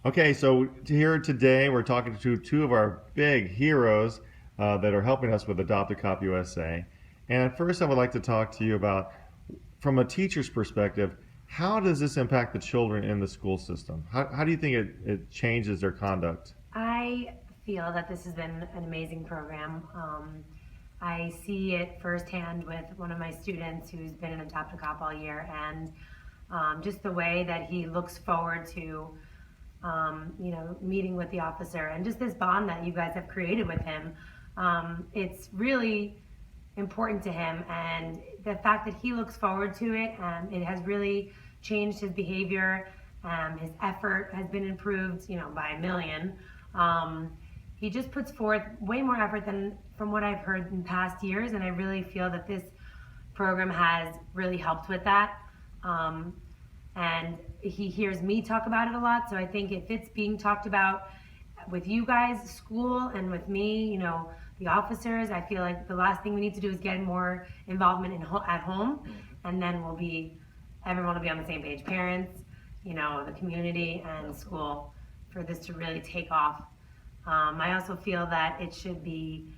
Okay, so here today we're talking to two of our big heroes that are helping us with Adopt a Cop USA. And first, I would like to talk to you about, from a teacher's perspective, how does this impact the children in the school system? How do you think it changes their conduct? I feel that this has been an amazing program. I see it firsthand with one of my students who's been an Adopt a Cop all year, and just the way that he looks forward to, meeting with the officer, and just this bond that you guys have created with him. It's really important to him, and the fact that he looks forward to it, it has really changed his behavior. His effort has been improved, by a million. He just puts forth way more effort than from what I've heard in past years, and I really feel that this program has really helped with that. Um, and he hears me talk about it a lot, so I think if it's being talked about with you guys, school, and with me, the officers, I feel like the last thing we need to do is get more involvement at home, and then everyone will be on the same page. Parents, the community, and school, for this to really take off. I also feel that it should be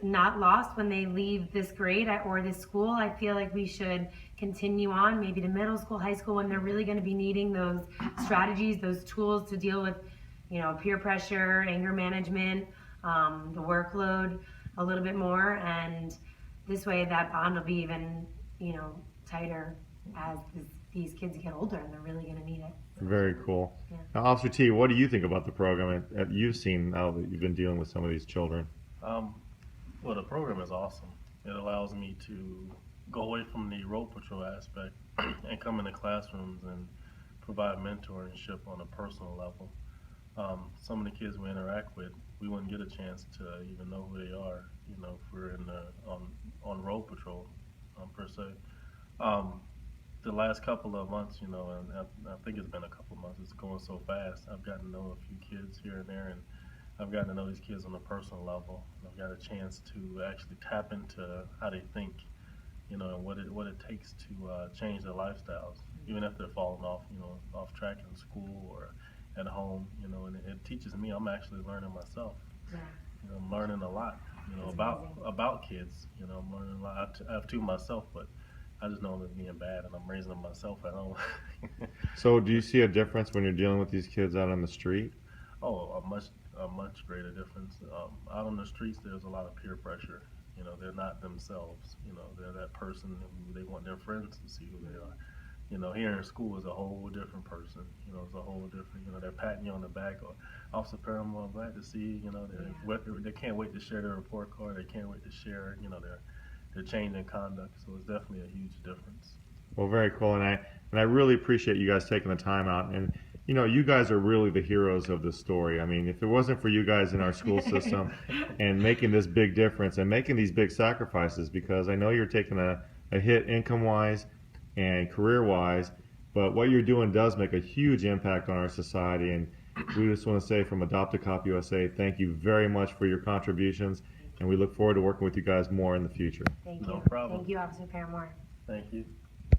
not lost when they leave this grade or this school. I feel like we should continue on, maybe to middle school, high school, when they're really going to be needing those strategies, those tools to deal with, peer pressure, anger management, the workload a little bit more. And this way, that bond will be even, tighter as these kids get older, and they're really going to need it. Very cool. Yeah. Now, Officer T, what do you think about the program that you've seen now that you've been dealing with some of these children? Um, well, the program is awesome. It allows me to go away from the road patrol aspect and come into classrooms and provide mentorship on a personal level. Some of the kids we interact with, we wouldn't get a chance to even know who they are, if we're on road patrol, per se. Um, the last couple of months, and I think it's been a couple of months, it's going so fast. I've gotten to know a few kids here and there, and I've gotten to know these kids on a personal level. I've got a chance to actually tap into how they think, and what it takes to change their lifestyles, even if they're falling off, off track in school or at home, and it teaches me. I'm actually learning myself. Yeah. I'm learning a lot, That's about kids. I'm learning a lot. I have two myself, but I just know them as being bad, and I'm raising them myself at home. So, do you see a difference when you're dealing with these kids out on the street? Oh, a much greater difference. Out on the streets, there's a lot of peer pressure. They're not themselves. They're that person who they want their friends to see who they are. Here in school is a whole different person. It's a whole different. They're patting you on the back, or Officer Paramore, I'm glad to see you. They can't wait to share their report card. They can't wait to share. Their change in conduct. So it's definitely a huge difference. Well, very cool, and I really appreciate you guys taking the time out. And you guys are really the heroes of this story. I mean, if it wasn't for you guys in our school system and making this big difference and making these big sacrifices, because I know you're taking a hit income wise and career wise, but what you're doing does make a huge impact on our society. And we just want to say, from Adopt a Cop USA, thank you very much for your contributions, and we look forward to working with you guys more in the future. Thank No you. problem. Thank you, Officer Paramore. Thank you.